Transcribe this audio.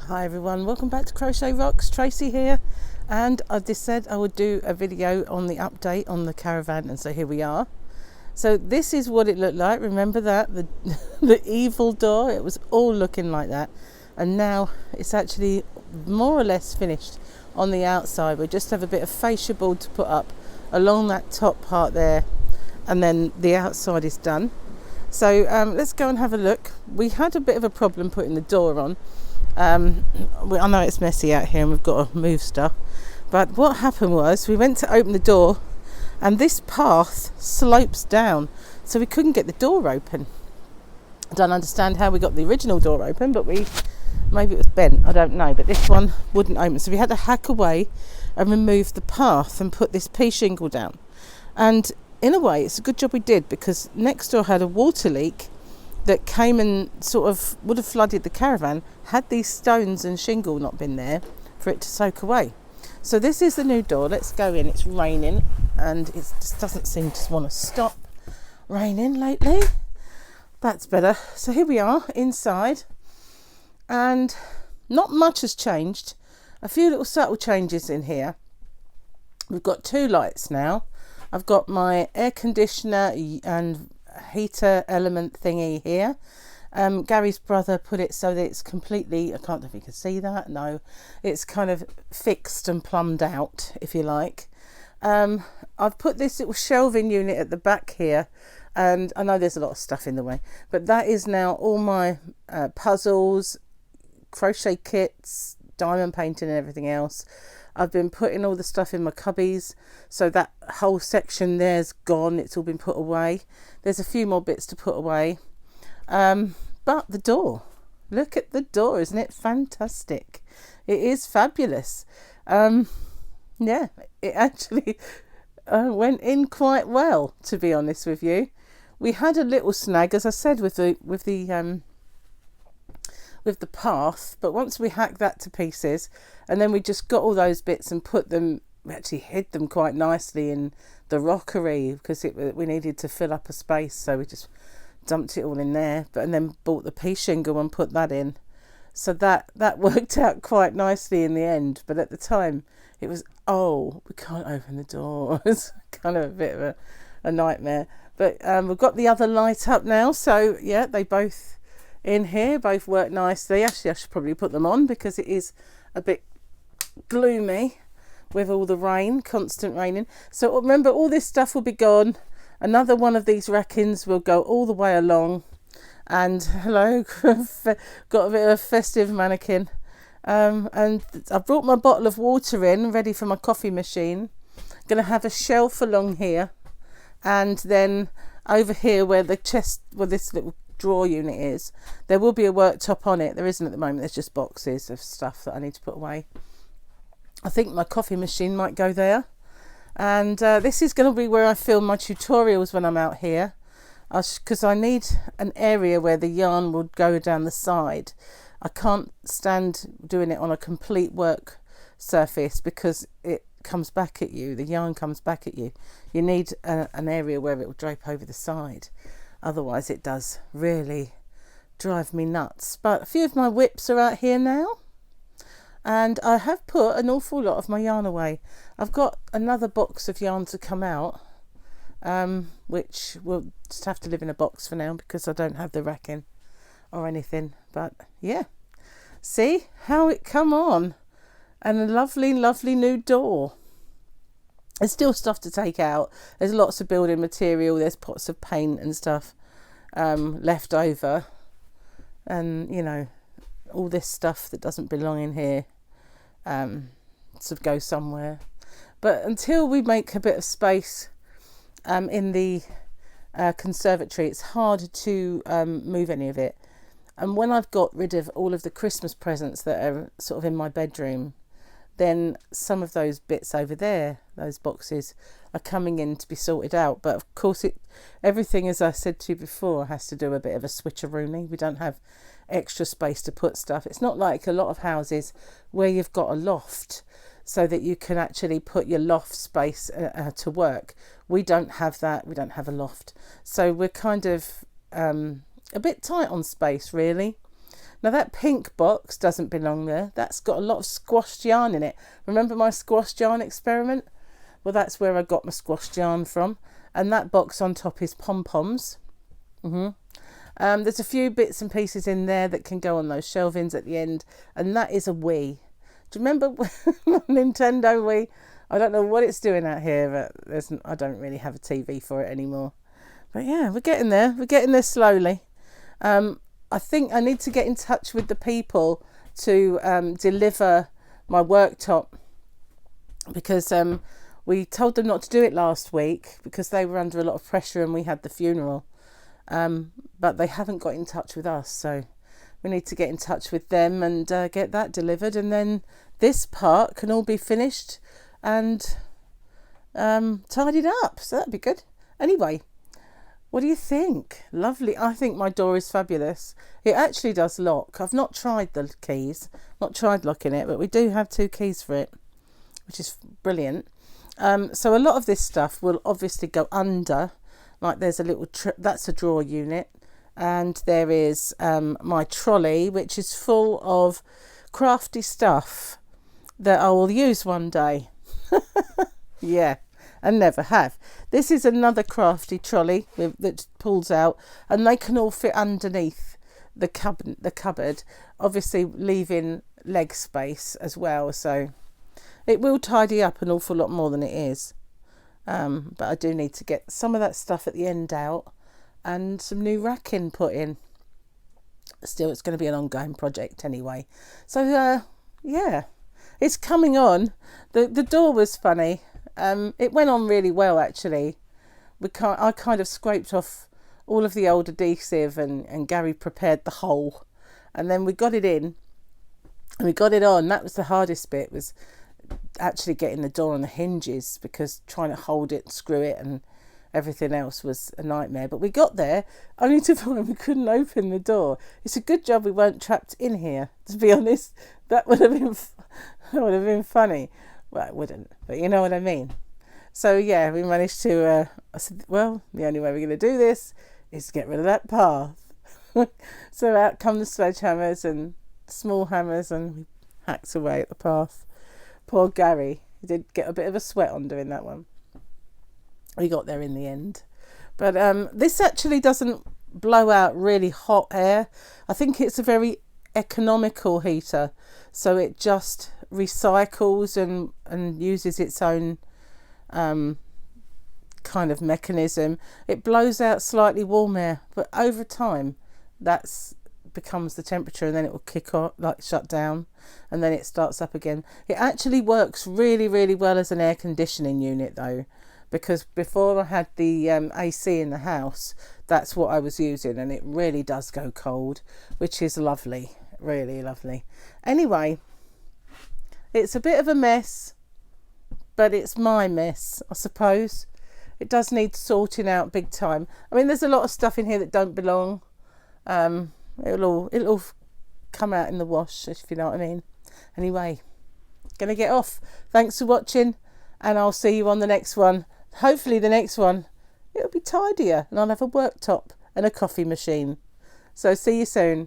Hi everyone, welcome back to Crochet Rocks. Tracy here, and I just said I would do a video on the update on the caravan, and so here we are. So this is what it looked like. Remember that the the evil door, it was all looking like that, and now it's actually more or less finished on the outside. We just have a bit of fascia board to put up along that top part there, and then the outside is done. So let's go and have a look. We had a bit of a problem putting the door on. I know it's messy out here and we've got to move stuff, but what happened was we went to open the door and this path slopes down, so we couldn't get the door open. I don't understand how we got the original door open, but maybe it was bent, I don't know, but this one wouldn't open, so we had to hack away and remove the path and put this pea shingle down. And in a way it's a good job we did, because next door had a water leak that came and sort of would have flooded the caravan had these stones and shingle not been there for it to soak away. So this is the new door. Let's go in. It's raining and it just doesn't seem to want to stop raining lately. That's better. So here we are inside, and not much has changed. A few little subtle changes in here. We've got two lights now. I've got my air conditioner and heater element thingy here. Gary's brother put it so that it's completely, I can't know if you can see that, no, it's kind of fixed and plumbed out, if you like. I've put this little shelving unit at the back here, and I know there's a lot of stuff in the way, but that is now all my puzzles, crochet kits, diamond painting and everything else. I've been putting all the stuff in my cubbies, so that whole section there's gone. It's all been put away. There's a few more bits to put away. But the door, look at the door, isn't it fantastic? It is fabulous. Yeah, it actually went in quite well, to be honest with you. We had a little snag, as I said, with the path, but once we hacked that to pieces, and then we just got all those bits and put them, we actually hid them quite nicely in the rockery, because we needed to fill up a space, so we just dumped it all in there, and then bought the pea shingle and put that in, so that worked out quite nicely in the end. But at the time it was, we can't open the door. It's kind of a bit of a nightmare, but we've got the other light up now, so yeah, they both in here both work nicely. Actually, I should probably put them on because it is a bit gloomy with all the rain, constant raining. So remember, all this stuff will be gone. Another one of these rackings will go all the way along. And hello, got a bit of a festive mannequin. And I brought my bottle of water in, ready for my coffee machine. Going to have a shelf along here, and then over here where the chest, where this little drawer unit is, there will be a worktop on it. There isn't at the moment. There's just boxes of stuff that I need to put away. I think my coffee machine might go there. And this is going to be where I film my tutorials when I'm out here, because I need an area where the yarn would go down the side. I can't stand doing it on a complete work surface because it comes back at you, the yarn comes back at you. You need an area where it will drape over the side, otherwise it does really drive me nuts. But a few of my whips are out here now, and I have put an awful lot of my yarn away. I've got another box of yarn to come out, which will just have to live in a box for now because I don't have the racking or anything. But yeah, see how it come on, and a lovely, lovely new door. There's still stuff to take out. There's lots of building material. There's pots of paint and stuff left over, and you know, all this stuff that doesn't belong in here to go somewhere. But until we make a bit of space in the conservatory, it's hard to move any of it. And when I've got rid of all of the Christmas presents that are sort of in my bedroom, then some of those bits over there, those boxes, are coming in to be sorted out. But of course, everything, as I said to you before, has to do a bit of a switcheroony. We don't have extra space to put stuff. It's not like a lot of houses where you've got a loft so that you can actually put your loft space to work. We don't have that. We don't have a loft, so we're kind of a bit tight on space, really. Now that pink box doesn't belong there. That's got a lot of squashed yarn in it. Remember my squashed yarn experiment? Well, that's where I got my squashed yarn from. And that box on top is pom-poms. There's a few bits and pieces in there that can go on those shelvings at the end. And that is a Wii. Do you remember Nintendo Wii? I don't know what it's doing out here, but I don't really have a TV for it anymore. But yeah, we're getting there. We're getting there slowly. I think I need to get in touch with the people to deliver my worktop, because we told them not to do it last week because they were under a lot of pressure and we had the funeral. But they haven't got in touch with us, so we need to get in touch with them and get that delivered, and then this part can all be finished and tidied up, so that'd be good. Anyway, what do you think? Lovely. I think my door is fabulous. It actually does lock. I've not tried the keys, not tried locking it, but we do have 2 keys for it, which is brilliant. So a lot of this stuff will obviously go under, like there's a little, that's a drawer unit, and there is my trolley, which is full of crafty stuff that I will use one day. Yeah, and never have. This is another crafty trolley that pulls out, and they can all fit underneath the cupboard, obviously leaving leg space as well, so it will tidy up an awful lot more than it is. But I do need to get some of that stuff at the end out and some new racking put in. Still, it's going to be an ongoing project anyway. So yeah, it's coming on. The door was funny. It went on really well, actually. I kind of scraped off all of the old adhesive, and Gary prepared the hole, and then we got it in and we got it on. That was the hardest bit, was actually getting the door on the hinges, because trying to hold it, screw it, and everything else was a nightmare. But we got there, only to find we couldn't open the door. It's a good job we weren't trapped in here, to be honest. That would have been funny. Well, it wouldn't, but you know what I mean. So yeah, we managed to, I said, well, the only way we're going to do this is to get rid of that path. So out come the sledgehammers and small hammers, and we hacked away at the path. Poor Gary, he did get a bit of a sweat on doing that one. We got there in the end. But this actually doesn't blow out really hot air. I think it's a very economical heater, so it just recycles and uses its own kind of mechanism. It blows out slightly warm air, but over time that's becomes the temperature, and then it will kick off, like shut down, and then it starts up again. It actually works really, really well as an air conditioning unit though, because before I had the AC in the house, that's what I was using, and it really does go cold, which is lovely, really lovely. Anyway, it's a bit of a mess, but it's my mess, I suppose. It does need sorting out big time. I mean, there's a lot of stuff in here that don't belong. It'll all come out in the wash, if you know what I mean. Anyway, gonna get off. Thanks for watching, and I'll see you on the next one. Hopefully the next one, it'll be tidier, and I'll have a worktop and a coffee machine. So see you soon.